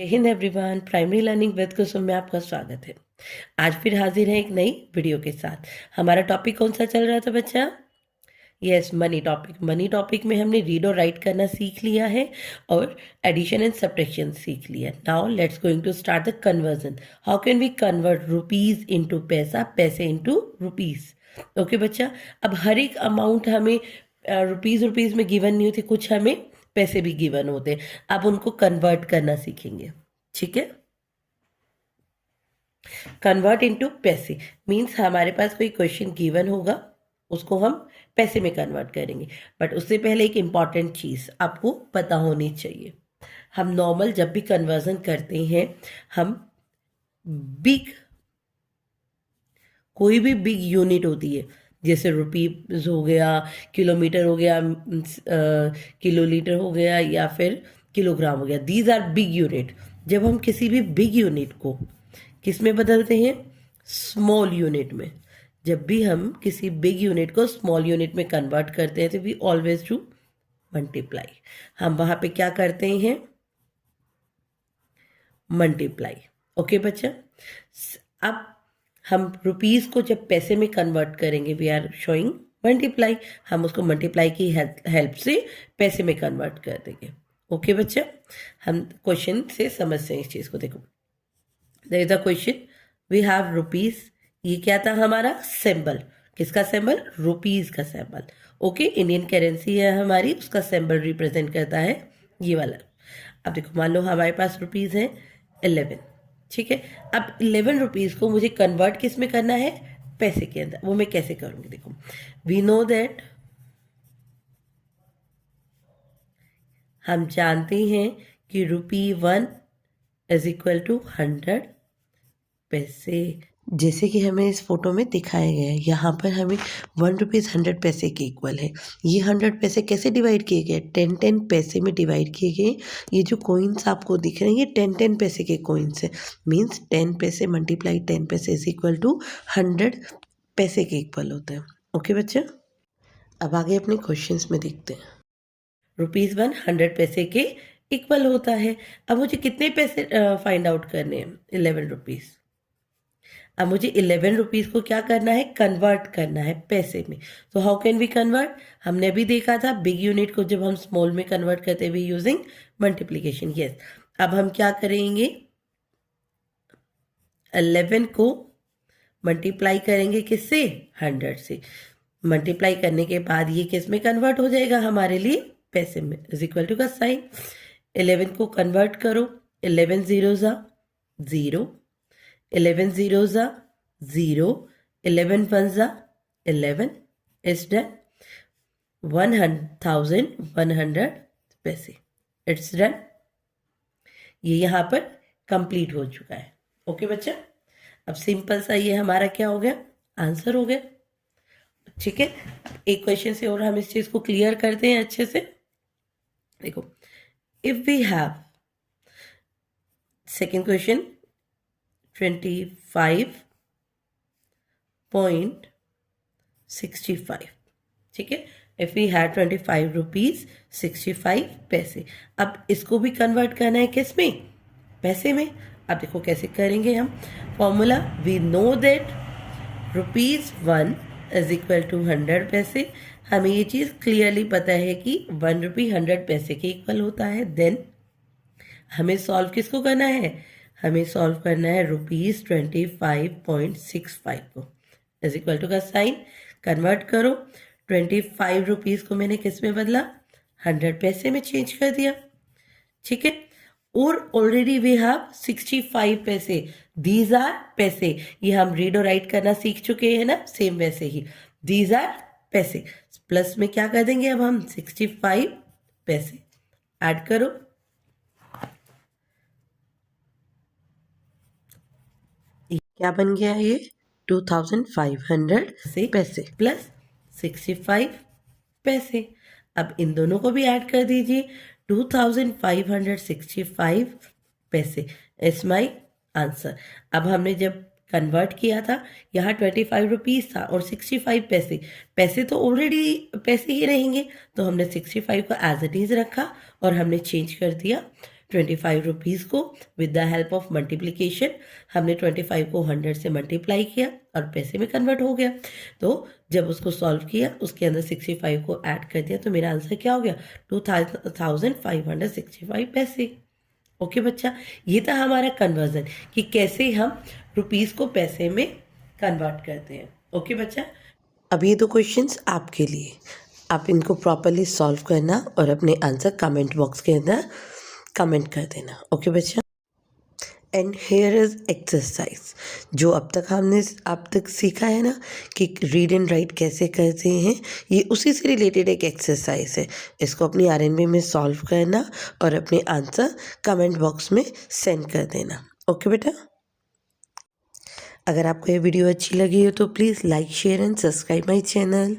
जय हिंद everyone. Primary learning with Kusum में आपका स्वागत है। आज फिर हाजिर है एक नई वीडियो के साथ। हमारा टॉपिक कौन सा चल रहा था बच्चा? Yes, money topic. Money topic में हमने रीड और राइट करना सीख लिया है और एडिशन एंड सब्ट्रैक्शन सीख लिया। Now let's going to start the conversion. How can we convert rupees into paisa, paise into rupees. Okay बच्चा, अब हर एक अमाउंट हमें रुपीज में गिवन नहीं होती, कुछ हमें पैसे भी गिवन होते हैं। अब उनको कन्वर्ट करना सीखेंगे, ठीक है। कन्वर्ट इनटू पैसे मीन्स हमारे पास कोई क्वेश्चन गिवन होगा, उसको हम पैसे में कन्वर्ट करेंगे। बट उससे पहले एक इंपॉर्टेंट चीज आपको पता होनी चाहिए। हम नॉर्मल जब भी कन्वर्जन करते हैं, हम बिग, कोई भी बिग यूनिट होती है, जैसे रुपीज हो गया, किलोमीटर हो गया, किलोलीटर हो गया, या फिर किलोग्राम हो गया, दीज आर बिग यूनिट। जब हम किसी भी बिग यूनिट को किस में बदलते हैं? स्मॉल यूनिट में। जब भी हम किसी बिग यूनिट को स्मॉल यूनिट में कन्वर्ट करते हैं तो वी ऑलवेज डू मल्टीप्लाई। हम वहां पे क्या करते हैं? मल्टीप्लाई। ओके बच्चा, अब हम रुपीज को जब पैसे में कन्वर्ट करेंगे, वी आर शोइंग मल्टीप्लाई। हम उसको मल्टीप्लाई की हेल्प से पैसे में कन्वर्ट कर देंगे। ओके बच्चा, हम क्वेश्चन से समझते हैं इस चीज को। देखो, there is a question, we have rupees. ये क्या था हमारा? सिंबल। किसका सिंबल? रुपीज का सिंबल। ओके, इंडियन करेंसी है हमारी, उसका सिंबल रिप्रेजेंट करता है ये वाला। अब देखो, मान लो हमारे पास रुपीज है 11, ठीक है। अब 11 रुपीज को मुझे कन्वर्ट किस में करना है? पैसे के अंदर। वो मैं कैसे करूंगी? देखो, वी नो दैट, हम जानते हैं कि ₹1 इज इक्वल टू 100 पैसे। जैसे कि हमें इस फोटो में दिखाया गया है, यहाँ पर हमें 1 रुपीज़ 100 पैसे के इक्वल है। ये 100 पैसे कैसे डिवाइड किए गए? 10-10 पैसे में डिवाइड किए गए। ये जो कॉइन्स आपको दिख रहे हैं, ये 10-10 पैसे के कॉइन्स है। मीन्स 10 पैसे मल्टीप्लाई 10 पैसे इज इक्वल टू 100 पैसे के इक्वल होता है। ओके बच्चा, अब आगे अपने क्वेश्चंस में देखते हैं। ₹1 100 पैसे के इक्वल होता है। अब मुझे कितने पैसे फाइंड आउट करने हैं? 11 रुपीज़। अब मुझे 11 रुपीज़ को क्या करना है? कन्वर्ट करना है पैसे में। तो हाउ कैन वी कन्वर्ट? हमने अभी देखा था बिग यूनिट को जब हम स्मॉल में कन्वर्ट करते हुए यूजिंग मल्टीप्लीकेशन। यस, अब हम क्या करेंगे? 11 को मल्टीप्लाई करेंगे किससे? 100 से। मल्टीप्लाई करने के बाद ये किस में कन्वर्ट हो जाएगा हमारे लिए? पैसे में। इज इक्वल टू का साइन। 11 को कन्वर्ट करो। 11 जीरो ज़ा 0, 11 जीरो ज़ा 0, 11 वन ज़ा 11 इज डन। 1100 पैसे, इट्स डन। ये यहाँ पर कंप्लीट हो चुका है। ओके बच्चा, अब सिंपल सा ये हमारा क्या हो गया? आंसर हो गया, ठीक है। एक क्वेश्चन से और हम इस चीज को क्लियर करते हैं अच्छे से। देखो, if we have, second question, 25.65, ठीक है। इफ वी हैव 25 रुपीज 65 पैसे। अब इसको भी कन्वर्ट करना है किस में? पैसे में। अब देखो कैसे करेंगे हम। Formula, we know that ₹1 is equal to 100 paise. हमें ये चीज़ क्लियरली पता है कि 1 रुपी 100 पैसे के इक्वल होता है। देन हमें सॉल्व किसको करना है? हमें सॉल्व करना है ₹25.65 को। इज इक्वल टू का साइन, कन्वर्ट करो। 25 रुपीज़ को मैंने किस में बदला? 100 पैसे में चेंज कर दिया, ठीक है। और ऑलरेडी वी हैव 65 पैसे, दीज आर पैसे। ये हम रीड और राइट करना सीख चुके हैं ना, सेम वैसे ही दीज आर पैसे। प्लस में क्या कर देंगे अब हम? 65 पैसे ऐड करो। क्या बन गया ये? 2500 से पैसे प्लस 65 पैसे। अब इन दोनों को भी ऐड कर दीजिए। 2565 पैसे इज माई आंसर। अब हमने जब कन्वर्ट किया था, यहाँ 25 रुपीज़ था और 65 पैसे। पैसे तो ऑलरेडी पैसे ही रहेंगे, तो हमने 65 को एज इट इज़ रखा और हमने चेंज कर दिया 25 रुपीज़ को with the help of multiplication हमने 25 को 100 से मल्टीप्लाई किया और पैसे में कन्वर्ट हो गया। तो जब उसको सॉल्व किया उसके अंदर 65 को ऐड कर दिया तो मेरा आंसर क्या हो गया 2565 पैसे। ओके बच्चा, ये था हमारा कन्वर्जन कि कैसे हम रुपीज़ को पैसे में कन्वर्ट करते हैं। ओके बच्चा, अब ये दो क्वेश्चंस आपके लिए, आप इनको प्रॉपरली सॉल्व करना और अपने आंसर कमेंट बॉक्स के अंदर कमेंट कर देना। ओके बच्चा, एंड हेयर इज एक्सरसाइज। जो अब तक सीखा है ना कि रीड एंड राइट कैसे करते हैं, ये उसी से रिलेटेड एक एक्सरसाइज है। इसको अपनी आरएनबी में सॉल्व करना और अपने आंसर कमेंट बॉक्स में सेंड कर देना। ओके बेटा, अगर आपको ये वीडियो अच्छी लगी हो तो please like share and subscribe my channel.